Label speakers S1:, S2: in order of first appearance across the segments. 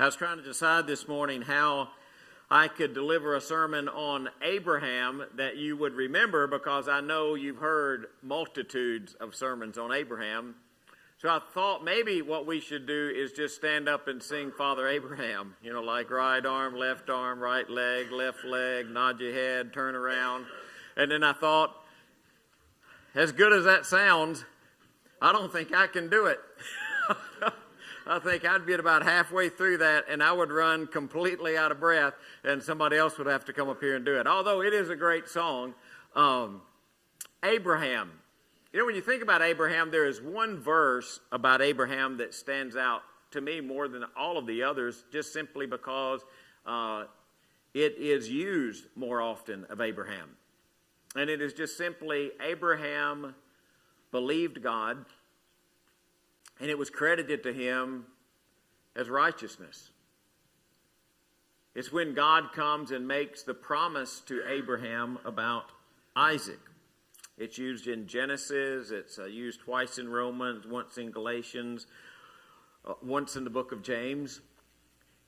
S1: I was trying to decide this morning how I could deliver a sermon on Abraham that you would remember, because I know you've heard multitudes of sermons on Abraham. So I thought maybe what we should do is just stand up and sing Father Abraham, like right arm, right leg, left leg, nod your head, turn around. And then I thought, as good as that sounds, I don't think I can do it. I think I'd be about halfway through that, and I would run completely out of breath, and somebody else would have to come up here and do it. Although it is a great song. Abraham. When you think about Abraham, there is one verse about Abraham that stands out to me more than all of the others, just simply because it is used more often of Abraham. And it is just simply, Abraham believed God, and it was credited to him as righteousness. It's when God comes and makes the promise to Abraham about Isaac. It's used in Genesis. It's used twice in Romans, once in Galatians, once in the book of James.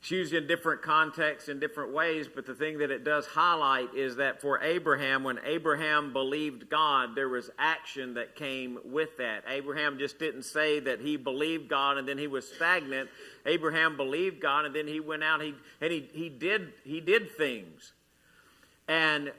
S1: It's used in different contexts, in different ways, but the thing that it does highlight is that for Abraham, when Abraham believed God, there was action that came with that. Abraham just didn't say that he believed God and then he was stagnant. Abraham believed God, and then he went out and he did things. And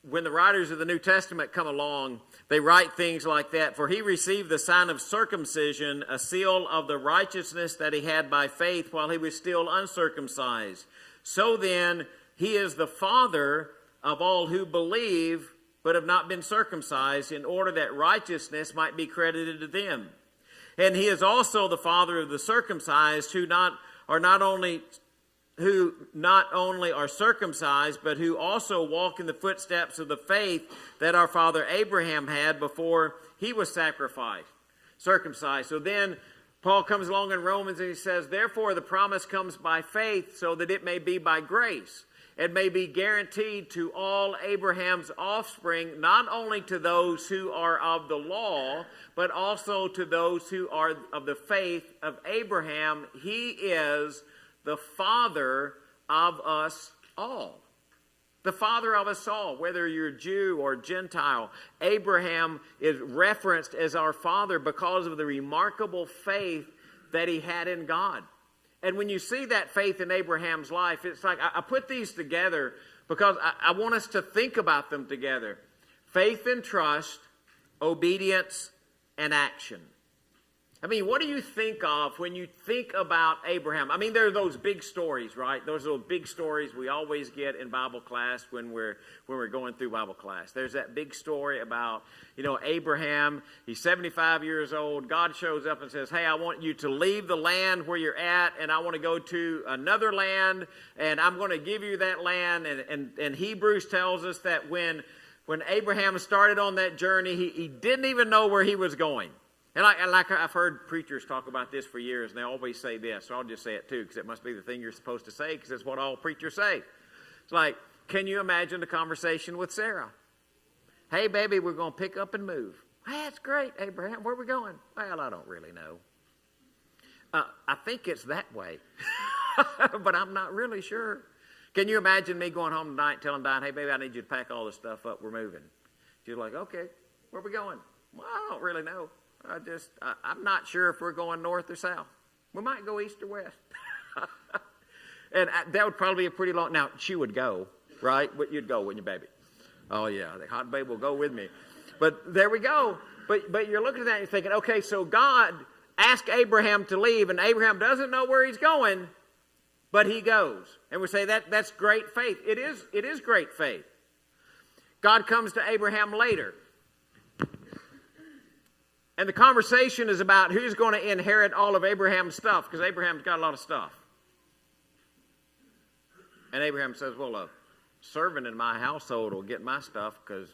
S1: when the writers of the New Testament come along, they write things like that. For he received the sign of circumcision, a seal of the righteousness that he had by faith while he was still uncircumcised. So then, he is the father of all who believe but have not been circumcised, in order that righteousness might be credited to them. And he is also the father of the circumcised, who not only are circumcised, but who also walk in the footsteps of the faith that our father Abraham had before he was circumcised. So then Paul comes along in Romans and he says, therefore the promise comes by faith, so that it may be by grace. It may be guaranteed to all Abraham's offspring, not only to those who are of the law, but also to those who are of the faith of Abraham. He is the father of us all. The father of us all, whether you're Jew or Gentile. Abraham is referenced as our father because of the remarkable faith that he had in God. And when you see that faith in Abraham's life, it's like, I put these together because I want us to think about them together. Faith and trust, obedience and action. I mean, what do you think of when you think about Abraham? I mean, there are those big stories, right? Those are those big stories we always get in Bible class when we're going through Bible class. There's that big story about, Abraham. He's 75 years old. God shows up and says, hey, I want you to leave the land where you're at, and I want to go to another land, and I'm going to give you that land. And Hebrews tells us that when Abraham started on that journey, he didn't even know where he was going. And like I've heard preachers talk about this for years, and they always say this, so I'll just say it too, because it must be the thing you're supposed to say, because it's what all preachers say. It's like, can you imagine the conversation with Sarah? Hey, baby, we're going to pick up and move. Hey, that's great, Abraham. Where are we going? Well, I don't really know. I think it's that way, but I'm not really sure. Can you imagine me going home tonight telling Diane, hey, baby, I need you to pack all this stuff up. We're moving. She's like, okay, where are we going? Well, I don't really know. I'm not sure if we're going north or south. We might go east or west. And that would probably be a pretty long... Now, she would go, right? But you'd go, wouldn't you, baby? Oh, yeah, the hot babe will go with me. But there we go. But you're looking at that and you're thinking, okay, so God asked Abraham to leave, and Abraham doesn't know where he's going, but he goes. And we say that's great faith. It is great faith. God comes to Abraham later. And the conversation is about who's going to inherit all of Abraham's stuff, because Abraham's got a lot of stuff. And Abraham says, well, a servant in my household will get my stuff because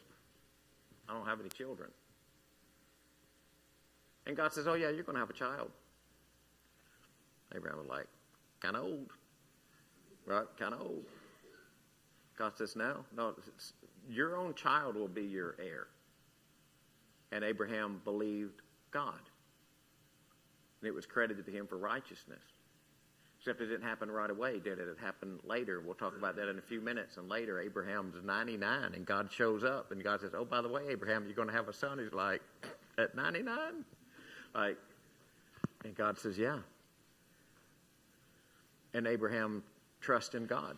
S1: I don't have any children. And God says, oh, yeah, you're going to have a child. Abraham was like, kind of old. Right? Kind of old. God says, no, your own child will be your heir. And Abraham believed God. And it was credited to him for righteousness. Except it didn't happen right away, did it? It happened later. We'll talk about that in a few minutes. And later, Abraham's 99, and God shows up, and God says, oh, by the way, Abraham, you're going to have a son. He's like, at 99? Like, and God says, yeah. And Abraham trusts in God.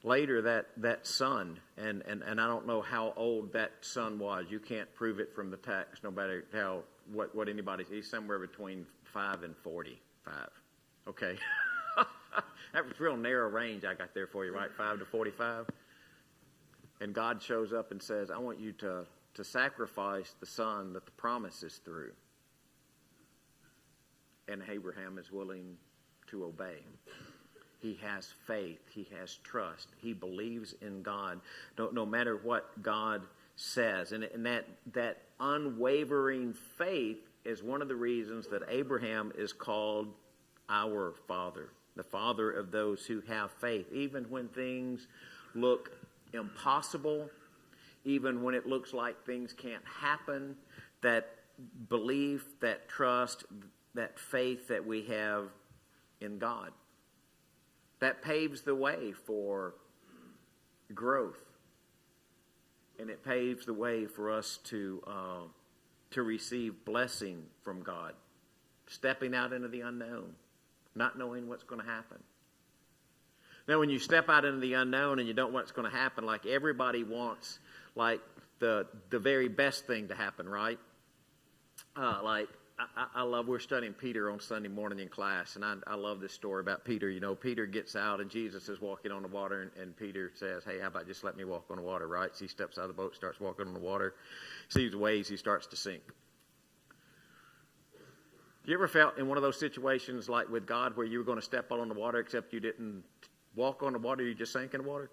S1: Later, that son, and I don't know how old that son was. You can't prove it from the text, no matter what anybody. He's somewhere between 5 and 45. Okay, that was a real narrow range I got there for you, right? 5 to 45. And God shows up and says, "I want you to sacrifice the son that the promise is through." And Abraham is willing to obey. He has faith. He has trust. He believes in God, no matter what God says. And that unwavering faith is one of the reasons that Abraham is called our father, the father of those who have faith. Even when things look impossible, even when it looks like things can't happen, that belief, that trust, that faith that we have in God. That paves the way for growth. And it paves the way for us to receive blessing from God. Stepping out into the unknown. Not knowing what's going to happen. Now, when you step out into the unknown and you don't know what's going to happen, like everybody wants, like the very best thing to happen, right? I love, we're studying Peter on Sunday morning in class, and I love this story about Peter. You know, Peter gets out, and Jesus is walking on the water, and Peter says, hey, how about just let me walk on the water, right? So he steps out of the boat, starts walking on the water, sees waves, he starts to sink. You ever felt in one of those situations like with God where you were going to step out on the water except you didn't walk on the water, you just sank in the water?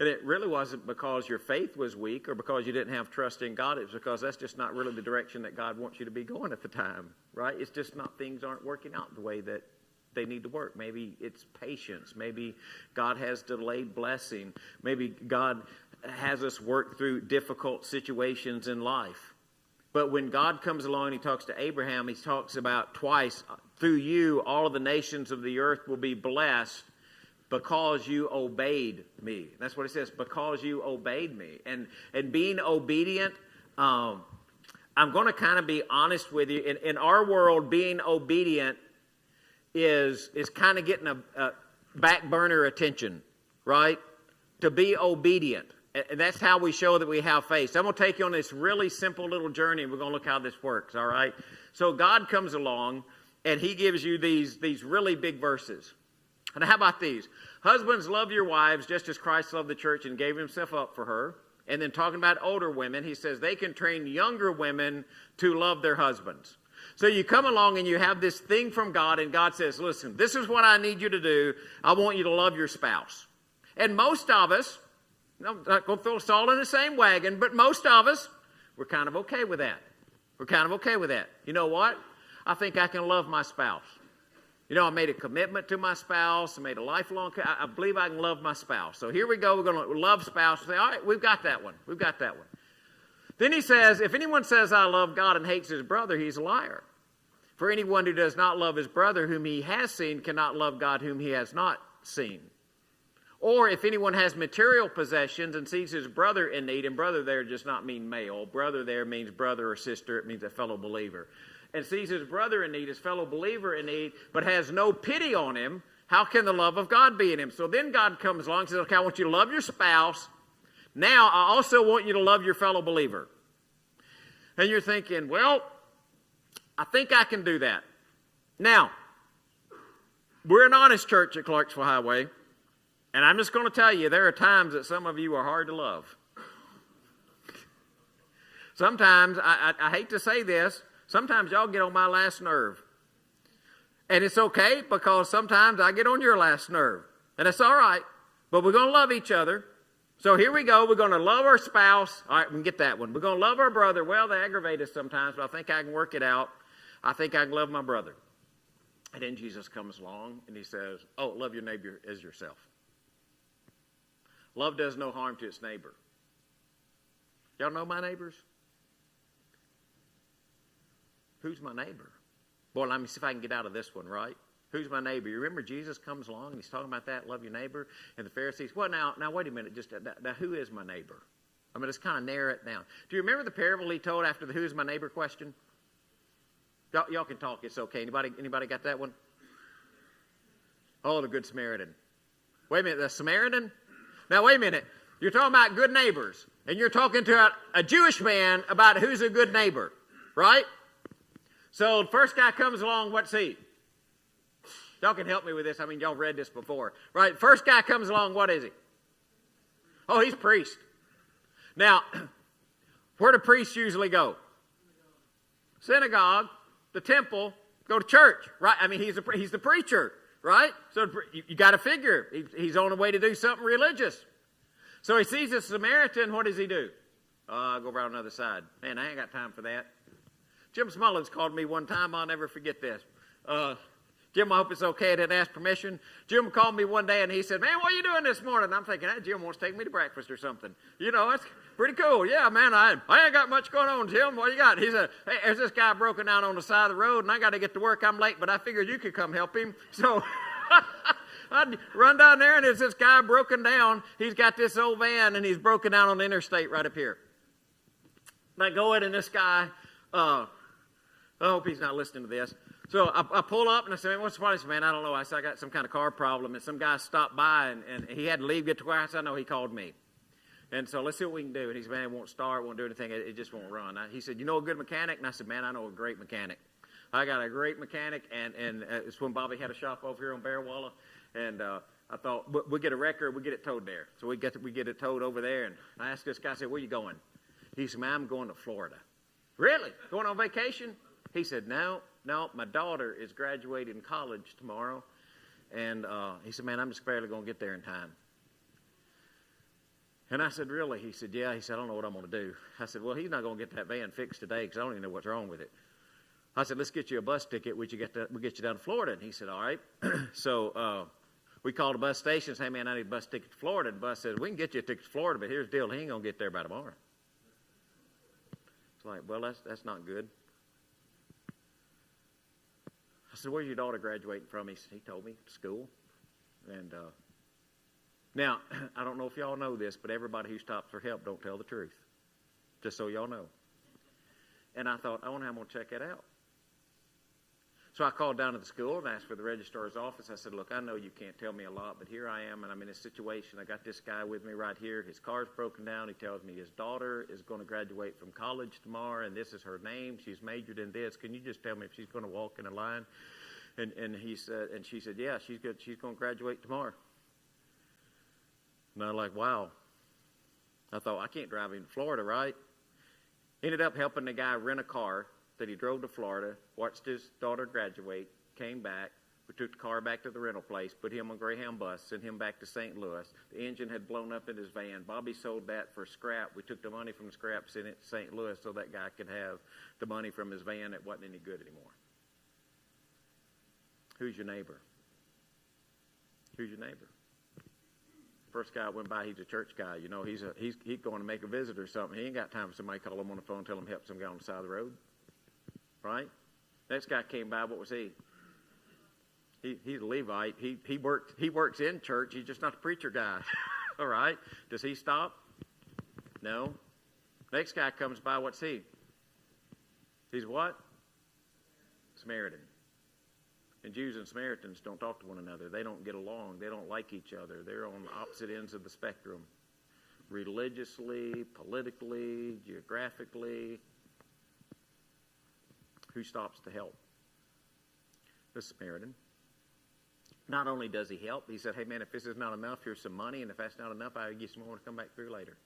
S1: And it really wasn't because your faith was weak or because you didn't have trust in God. It was because that's just not really the direction that God wants you to be going at the time, right? It's just not, things aren't working out the way that they need to work. Maybe it's patience. Maybe God has delayed blessing. Maybe God has us work through difficult situations in life. But when God comes along and he talks to Abraham, he talks about twice, through you, all of the nations of the earth will be blessed. Because you obeyed me. That's what it says, because you obeyed me. And being obedient, I'm going to kind of be honest with you. In our world, being obedient is kind of getting a back burner attention, right? To be obedient. And that's how we show that we have faith. So I'm going to take you on this really simple little journey, and we're going to look how this works, all right? So God comes along, and he gives you these really big verses. And how about these? Husbands, love your wives just as Christ loved the church and gave himself up for her. And then talking about older women, he says they can train younger women to love their husbands. So you come along and you have this thing from God, and God says, listen, this is what I need you to do. I want you to love your spouse. And most of us, I'm not going to throw us all in the same wagon, but most of us, we're kind of okay with that. We're kind of okay with that. You know what? I think I can love my spouse. You know, I made a commitment to my spouse. I made a lifelong, I believe I can love my spouse. So here we go. We're going to love spouse. Say, all right, we've got that one. We've got that one. Then he says, if anyone says I love God and hates his brother, he's a liar. For anyone who does not love his brother whom he has seen cannot love God whom he has not seen. Or if anyone has material possessions and sees his brother in need, and brother there does not mean male. Brother there means brother or sister. It means a fellow believer. And sees his brother in need, his fellow believer in need, but has no pity on him, how can the love of God be in him? So then God comes along and says, okay, I want you to love your spouse. Now I also want you to love your fellow believer. And you're thinking, well, I think I can do that. Now, we're an honest church at Clarksville Highway, and I'm just going to tell you, there are times that some of you are hard to love. Sometimes, I hate to say this, sometimes y'all get on my last nerve. And it's okay because sometimes I get on your last nerve. And it's all right. But we're going to love each other. So here we go. We're going to love our spouse. All right, we can get that one. We're going to love our brother. Well, they aggravate us sometimes, but I think I can work it out. I think I can love my brother. And then Jesus comes along and he says, oh, love your neighbor as yourself. Love does no harm to its neighbor. Y'all know my neighbors? Who's my neighbor? Boy, let me see if I can get out of this one, right? Who's my neighbor? You remember Jesus comes along and he's talking about that, love your neighbor. And the Pharisees, well, now wait a minute. Just now, who is my neighbor? I mean, let's kind of narrow it down. Do you remember the parable he told after the who is my neighbor question? Y'all can talk. It's okay. Anybody got that one? Oh, the Good Samaritan. Wait a minute. The Samaritan? Now, wait a minute. You're talking about good neighbors. And you're talking to a Jewish man about who's a good neighbor. Right? So the first guy comes along. What's he? Y'all can help me with this. I mean, y'all read this before. Right? First guy comes along. What is he? Oh, he's priest. Now, where do priests usually go? Synagogue, the temple, go to church, right? I mean, he's the preacher, right? So you got to figure he's on the way to do something religious. So he sees a Samaritan. What does he do? Go around the other side. Man, I ain't got time for that. Jim Smullins called me one time. I'll never forget this. Jim, I hope it's okay. I didn't ask permission. Jim called me one day and he said, man, what are you doing this morning? I'm thinking, hey, Jim wants to take me to breakfast or something. You know, it's pretty cool. Yeah, man, I ain't got much going on, Jim. What you got? He said, hey, there's this guy broken down on the side of the road and I got to get to work. I'm late, but I figured you could come help him. So I'd run down there and there's this guy broken down. He's got this old van and he's broken down on the interstate right up here. And I go in and this guy, I hope he's not listening to this. So I pull up and I say, man, what's the problem? Man, I don't know. I said, I got some kind of car problem. And some guy stopped by and he had to leave, get to where I said, I know he called me. And so let's see what we can do. And he said, man, it won't start, won't do anything. It just won't run. He said, you know a good mechanic? And I said, man, I know a great mechanic. I got a great mechanic. And it's when Bobby had a shop over here on Bearwalla. And I thought, we'll get a record, we'll get it towed there. So we get it towed over there. And I asked this guy, I said, where you going? He said, man, I'm going to Florida. Really? Going on vacation? He said, no, my daughter is graduating college tomorrow. And he said, man, I'm just barely going to get there in time. And I said, really? He said, yeah. He said, I don't know what I'm going to do. I said, well, he's not going to get that van fixed today because I don't even know what's wrong with it. I said, let's get you a bus ticket. We'll get you down to Florida. And he said, all right. So we called a bus station and said, hey, man, I need a bus ticket to Florida. And the bus said, we can get you a ticket to Florida, but here's the deal. He ain't going to get there by tomorrow. It's like, well, that's not good. I said, where's your daughter graduating from? He told me, school. And now, I don't know if y'all know this, but everybody who stops for help don't tell the truth. Just so y'all know. And I thought, I wonder how I'm going to check that out. So I called down to the school and asked for the registrar's office. I said, look, I know you can't tell me a lot, but here I am, and I'm in a situation. I got this guy with me right here. His car's broken down. He tells me his daughter is going to graduate from college tomorrow, and this is her name. She's majored in this. Can you just tell me if she's going to walk in a line? And he said, and she said, yeah, she's good. She's going to graduate tomorrow. And I was like, wow. I thought, I can't drive him to Florida, right? Ended up helping the guy rent a car that he drove to Florida, watched his daughter graduate, came back. We took the car back to the rental place, put him on a Greyhound bus, sent him back to St. Louis. The engine had blown up in his van. Bobby sold that for scrap. We took the money from the scrap, sent it to St. Louis so that guy could have the money from his van that wasn't any good anymore. Who's your neighbor? Who's your neighbor? First guy went by, he's a church guy. You know, he's going to make a visit or something. He ain't got time for somebody to call him on the phone and tell him to help some guy on the side of the road. Right? Next guy came by, what was he? He's a Levite. He works in church. He's just not the preacher guy. All right? Does he stop? No. Next guy comes by, what's he? He's what? Samaritan. And Jews and Samaritans don't talk to one another. They don't get along. They don't like each other. They're on opposite ends of the spectrum. Religiously, politically, geographically. Who stops to help? The Samaritan. Not only does he help, he said, hey man, if this is not enough, here's some money, and if that's not enough, I'll get some more to come back through later.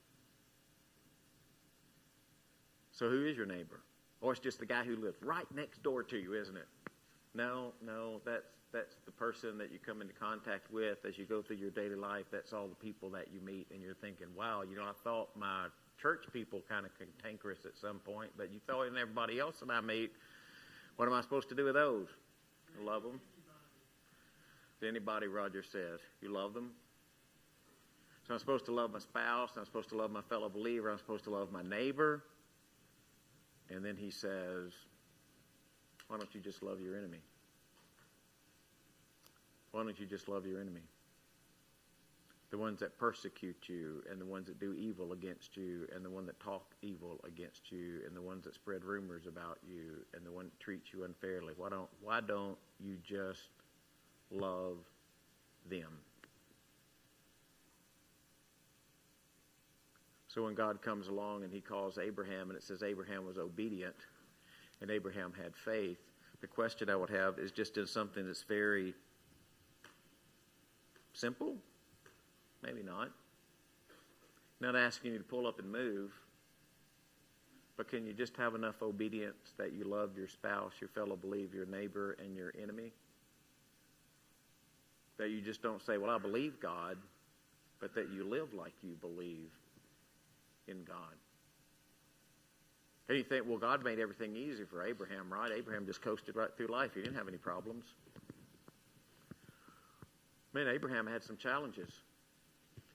S1: So who is your neighbor? Or it's just the guy who lives right next door to you, isn't it? No, that's the person that you come into contact with as you go through your daily life. That's all the people that you meet, and you're thinking, wow, you know, I thought my church people kind of cantankerous at some point, but you throw in everybody else that I meet. What am I supposed to do with those? Love them. To anybody, Roger says, you love them? So I'm supposed to love my spouse, I'm supposed to love my fellow believer, I'm supposed to love my neighbor. And then he says, Why don't you just love your enemy? Why don't you just love your enemy? The ones that persecute you, and the ones that do evil against you, and the one that talk evil against you, and the ones that spread rumors about you, and the one that treats you unfairly. Why don't you just love them? So when God comes along and he calls Abraham, and it says Abraham was obedient and Abraham had faith, the question I would have is just in something that's very simple. Maybe not. Not asking you to pull up and move, but can you just have enough obedience that you love your spouse, your fellow believer, your neighbor, and your enemy? That you just don't say, well, I believe God, but that you live like you believe in God. And you think, well, God made everything easy for Abraham, right? Abraham just coasted right through life. He didn't have any problems. Man, Abraham had some challenges.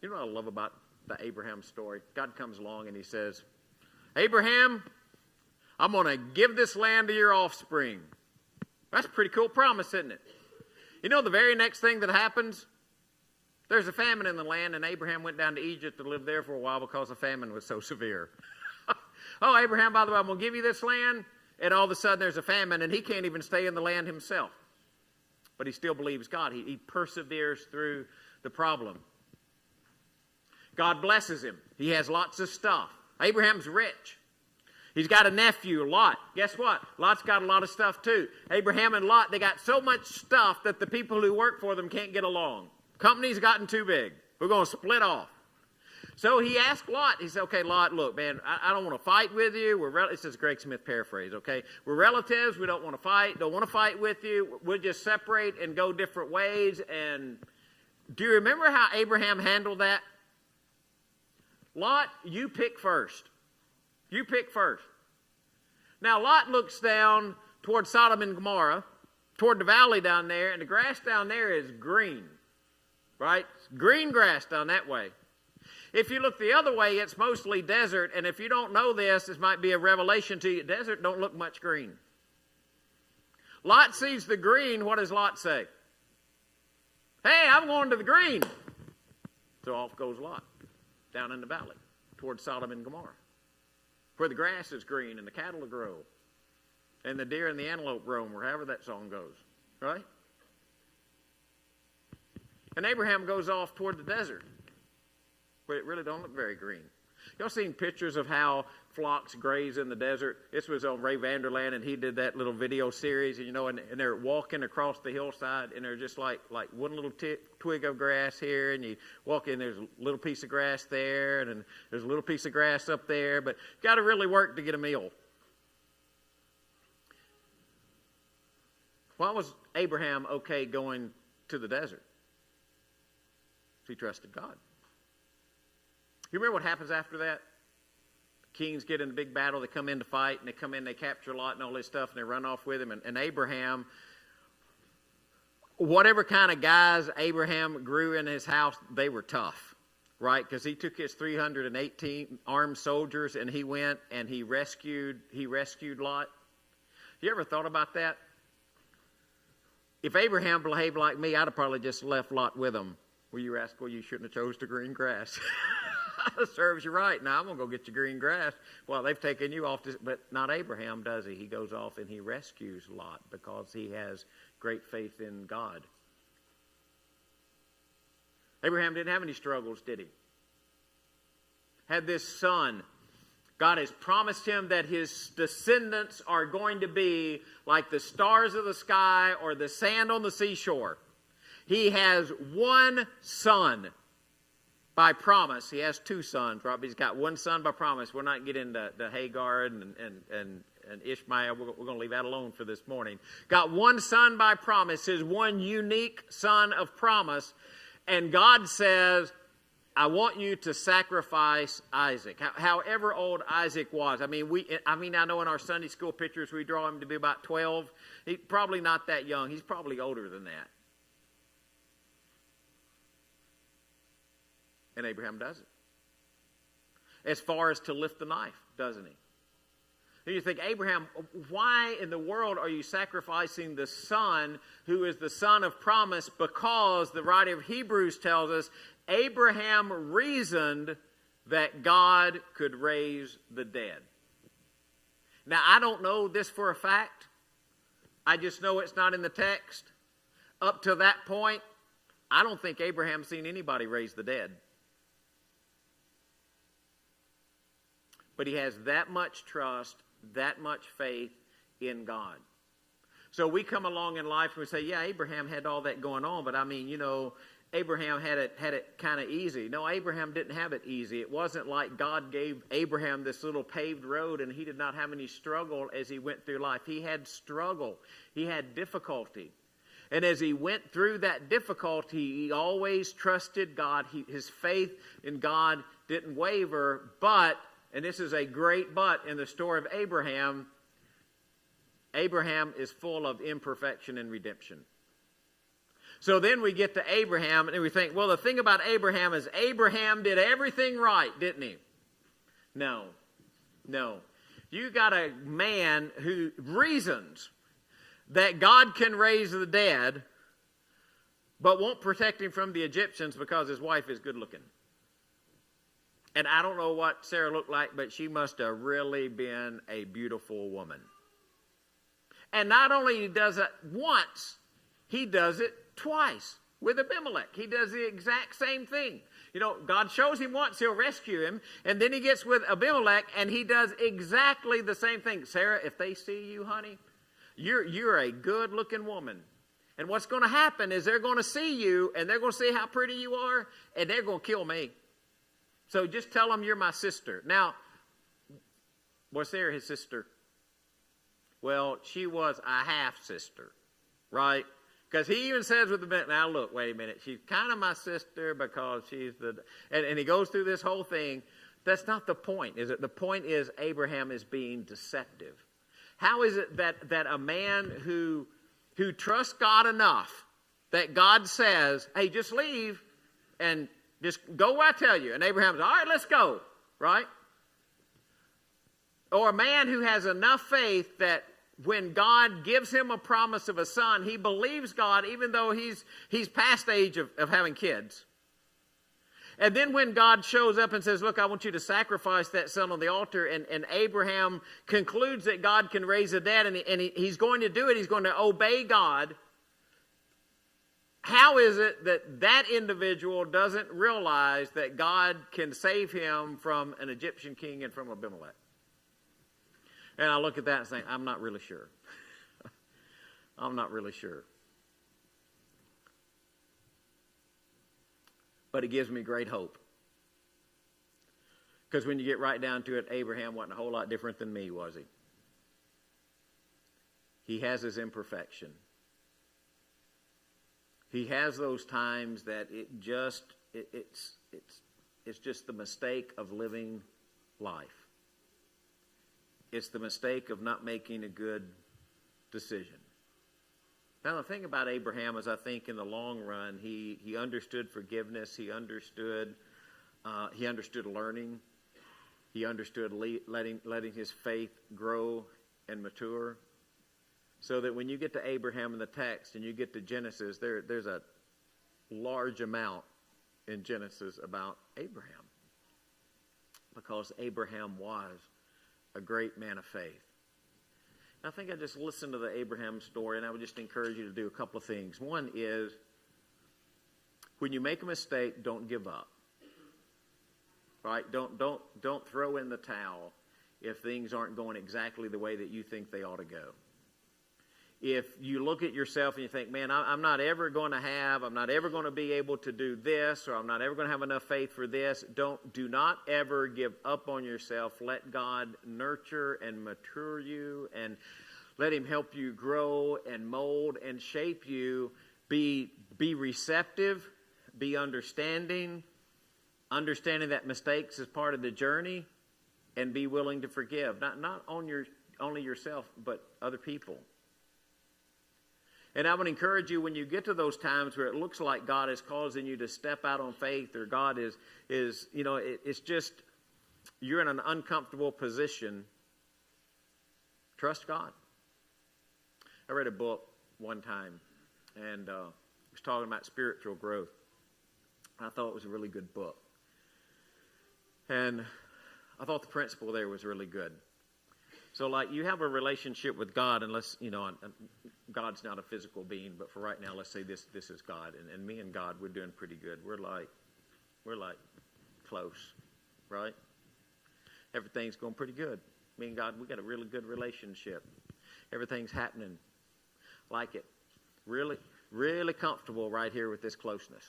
S1: You know what I love about the Abraham story? God comes along and he says, Abraham, I'm going to give this land to your offspring. That's a pretty cool promise, isn't it? You know the very next thing that happens? There's a famine in the land, and Abraham went down to Egypt to live there for a while because the famine was so severe. Oh, Abraham, by the way, I'm going to give you this land, and all of a sudden there's a famine, and he can't even stay in the land himself. But he still believes God. He perseveres through the problem. God blesses him. He has lots of stuff. Abraham's rich. He's got a nephew, Lot. Guess what? Lot's got a lot of stuff too. Abraham and Lot, they got so much stuff that the people who work for them can't get along. Company's gotten too big. We're going to split off. So he asked Lot, he said, okay, Lot, look, man, I don't want to fight with you. This is Greg Smith paraphrase, okay? We're relatives. We don't want to fight. Don't want to fight with you. We'll just separate and go different ways. And do you remember how Abraham handled that? Lot, you pick first. You pick first. Now, Lot looks down toward Sodom and Gomorrah, toward the valley down there, and the grass down there is green, right? Green grass down that way. If you look the other way, it's mostly desert, and if you don't know this might be a revelation to you. Desert don't look much green. Lot sees the green. What does Lot say? Hey, I'm going to the green. So off goes Lot down in the valley toward Sodom and Gomorrah, where the grass is green and the cattle grow and the deer and the antelope roam, or however that song goes, right? And Abraham goes off toward the desert, where it really don't look very green. Y'all seen pictures of how flocks graze in the desert? This was on Ray Vanderland, and he did that little video series, and they're walking across the hillside, and they're just like one little twig of grass here, and you walk in, there's a little piece of grass there, and then there's a little piece of grass up there, but you got to really work to get a meal. Why was Abraham okay going to the desert? He trusted God. You remember what happens after that? Kings get in a big battle. They come in to fight, and they come in, they capture Lot and all this stuff, and they run off with him. And Abraham, whatever kind of guys Abraham grew in his house, they were tough, right? Because he took his 318 armed soldiers, and he went and he rescued Lot. You ever thought about that? If Abraham behaved like me, I'd have probably just left Lot with him. Well, you rascal, you shouldn't have chose the green grass. Serves you right. Now I'm going to go get your green grass. Well, they've taken you off, but not Abraham, does he? He goes off and he rescues Lot because he has great faith in God. Abraham didn't have any struggles, did he? Had this son. God has promised him that his descendants are going to be like the stars of the sky or the sand on the seashore. He has one son by promise. He has two sons, right? But he's got one son by promise. We're not getting into Hagar and Ishmael. We're going to leave that alone for this morning. Got one son by promise, his one unique son of promise. And God says, I want you to sacrifice Isaac. However old Isaac was. I know in our Sunday school pictures we draw him to be about 12. He's probably not that young. He's probably older than that. And Abraham does it. As far as to lift the knife, doesn't he? And you think, Abraham, why in the world are you sacrificing the son who is the son of promise? Because the writer of Hebrews tells us Abraham reasoned that God could raise the dead. Now, I don't know this for a fact. I just know it's not in the text. Up to that point, I don't think Abraham's seen anybody raise the dead. But he has that much trust, that much faith in God. So we come along in life and we say, yeah, Abraham had all that going on, but I mean, you know, Abraham had it kind of easy. No, Abraham didn't have it easy. It wasn't like God gave Abraham this little paved road and he did not have any struggle as he went through life. He had struggle. He had difficulty. And as he went through that difficulty, he always trusted God. His faith in God didn't waver. But, and this is a great but in the story of Abraham, Abraham is full of imperfection and redemption. So then we get to Abraham and we think, well, the thing about Abraham is Abraham did everything right, didn't he? No. You got a man who reasons that God can raise the dead, but won't protect him from the Egyptians because his wife is good looking. And I don't know what Sarah looked like, but she must have really been a beautiful woman. And not only does it once, he does it twice with Abimelech. He does the exact same thing. You know, God shows him once, he'll rescue him, and then he gets with Abimelech, and he does exactly the same thing. Sarah, if they see you, honey, you're a good-looking woman. And what's going to happen is they're going to see you, and they're going to see how pretty you are, and they're going to kill me. So just tell them you're my sister. Now, was Sarah his sister? Well, she was a half-sister, right? Because he even says with the minute, now look, wait a minute, she's kind of my sister because she's the, and he goes through this whole thing. That's not the point, is it? The point is Abraham is being deceptive. How is it that a man who trusts God enough that God says, hey, just leave and just go where I tell you. And Abraham's, all right, let's go, right? Or a man who has enough faith that when God gives him a promise of a son, he believes God even though he's past the age of having kids. And then when God shows up and says, look, I want you to sacrifice that son on the altar, and Abraham concludes that God can raise the dead, and he's going to do it, he's going to obey God. How is it that individual doesn't realize that God can save him from an Egyptian king and from Abimelech? And I look at that and think, I'm not really sure. I'm not really sure. But it gives me great hope. Because when you get right down to it, Abraham wasn't a whole lot different than me, was he? He has his imperfection. He has those times that it's just the mistake of living life. It's the mistake of not making a good decision. Now, the thing about Abraham is I think in the long run, he understood forgiveness. He understood learning. He understood letting his faith grow and mature. So that when you get to Abraham in the text and you get to Genesis, there's a large amount in Genesis about Abraham. Because Abraham was a great man of faith. I think I just listened to the Abraham story, and I would just encourage you to do a couple of things. One is, when you make a mistake, don't give up. Right? Don't throw in the towel if things aren't going exactly the way that you think they ought to go. If you look at yourself and you think, man, I'm not ever going to be able to do this, or I'm not ever going to have enough faith for this, do not ever give up on yourself. Let God nurture and mature you, and let him help you grow and mold and shape you. Be receptive, be understanding that mistakes is part of the journey, and be willing to forgive. Not only yourself, but other people. And I would encourage you, when you get to those times where it looks like God is causing you to step out on faith, or God is it's just, you're in an uncomfortable position, Trust God. I read a book one time, and it was talking about spiritual growth. I thought it was a really good book. And I thought the principle there was really good. So, like, you have a relationship with God, unless, God's not a physical being, but for right now, let's say this is God. And me and God, we're doing pretty good. We're like close, right? Everything's going pretty good. Me and God, we got a really good relationship. Everything's happening like it. Really, really comfortable right here with this closeness.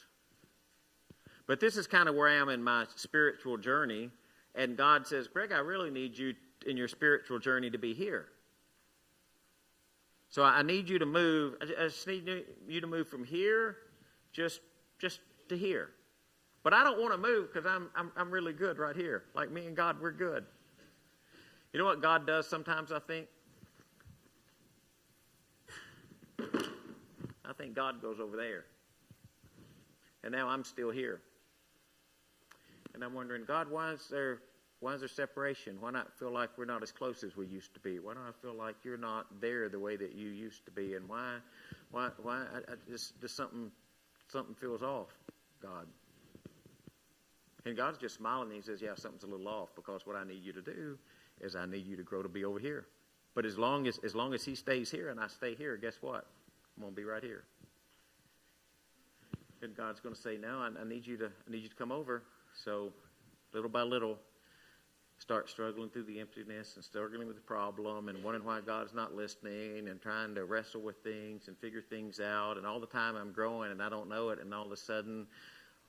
S1: But this is kind of where I am in my spiritual journey. And God says, Greg, I really need you in your spiritual journey to be here. So I need you to move. I just need you to move from here just to here. But I don't want to move because I'm really good right here. Like me and God, we're good. You know what God does sometimes, I think? I think God goes over there. And now I'm still here. And I'm wondering, God, why is there separation? Why not feel like we're not as close as we used to be? Why don't I feel like you're not there the way that you used to be? And why just something feels off, God. And God's just smiling and he says, yeah, something's a little off, because what I need you to do is I need you to grow to be over here. But as long as he stays here and I stay here, guess what? I'm going to be right here. And God's going to say, no, I need you to come over. So little by little, start struggling through the emptiness and struggling with the problem and wondering why God's not listening and trying to wrestle with things and figure things out. And all the time I'm growing and I don't know it. And all of a sudden,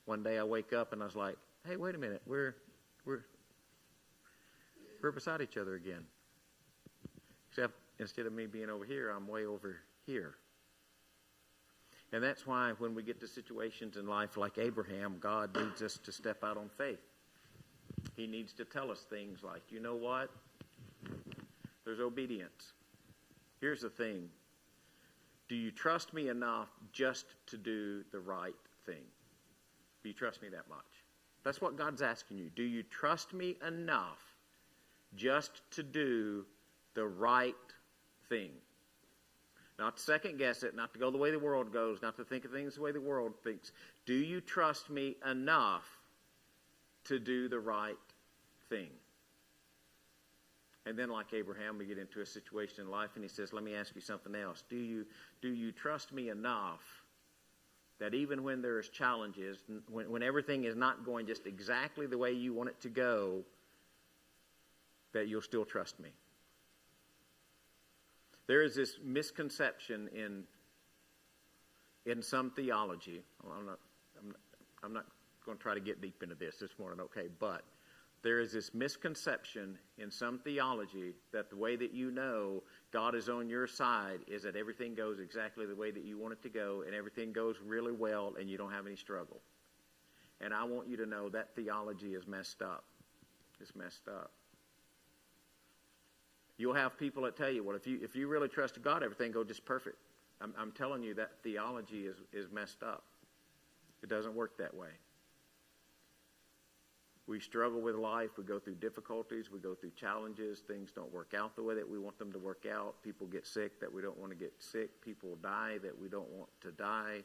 S1: one day I wake up and I was like, hey, wait a minute, we're beside each other again. Except instead of me being over here, I'm way over here. And that's why when we get to situations in life like Abraham, God needs us to step out on faith. He needs to tell us things like, you know what? There's obedience. Here's the thing. Do you trust me enough just to do the right thing? Do you trust me that much? That's what God's asking you. Do you trust me enough just to do the right thing? Not to second guess it, not to go the way the world goes, not to think of things the way the world thinks. Do you trust me enough to do the right thing? And then, like Abraham, we get into a situation in life and he says, let me ask you something else. Do you trust me enough that even when there's challenges, when everything is not going just exactly the way you want it to go, that you'll still trust me? There is this misconception in some theology. I'm not going to try to get deep into this morning, okay? But there is this misconception in some theology that the way that you know God is on your side is that everything goes exactly the way that you want it to go, and everything goes really well, and you don't have any struggle. And I want you to know that theology is messed up. It's messed up. You'll have people that tell you, well, if you really trust God, everything goes just perfect. I'm telling you that theology is messed up. It doesn't work that way. We struggle with life. We go through difficulties. We go through challenges. Things don't work out the way that we want them to work out. People get sick that we don't want to get sick. People die that we don't want to die.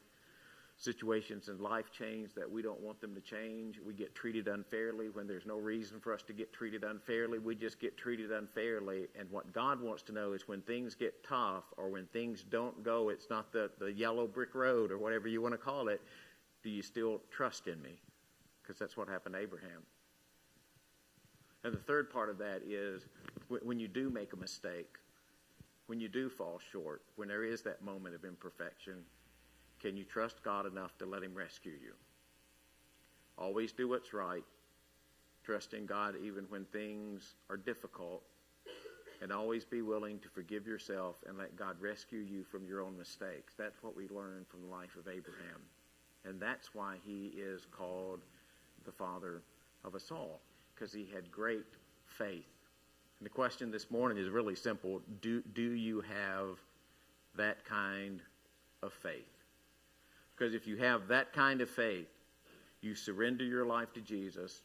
S1: Situations in life change that we don't want them to change. We get treated unfairly when there's no reason for us to get treated unfairly. We just get treated unfairly. And what God wants to know is when things get tough or when things don't go, it's not the yellow brick road or whatever you want to call it, do you still trust in me? Because that's what happened to Abraham. And the third part of that is when you do make a mistake, when you do fall short, when there is that moment of imperfection, can you trust God enough to let him rescue you? Always do what's right. Trust in God even when things are difficult. And always be willing to forgive yourself and let God rescue you from your own mistakes. That's what we learn from the life of Abraham. And that's why he is called the father of us all, because he had great faith. And the question this morning is really simple. Do you have that kind of faith? Because if you have that kind of faith, you surrender your life to Jesus,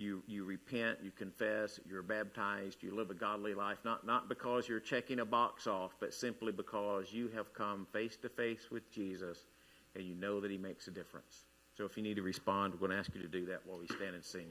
S1: you repent, you confess, you're baptized, you live a godly life, not because you're checking a box off, but simply because you have come face to face with Jesus and you know that he makes a difference. So if you need to respond, we're going to ask you to do that while we stand and sing.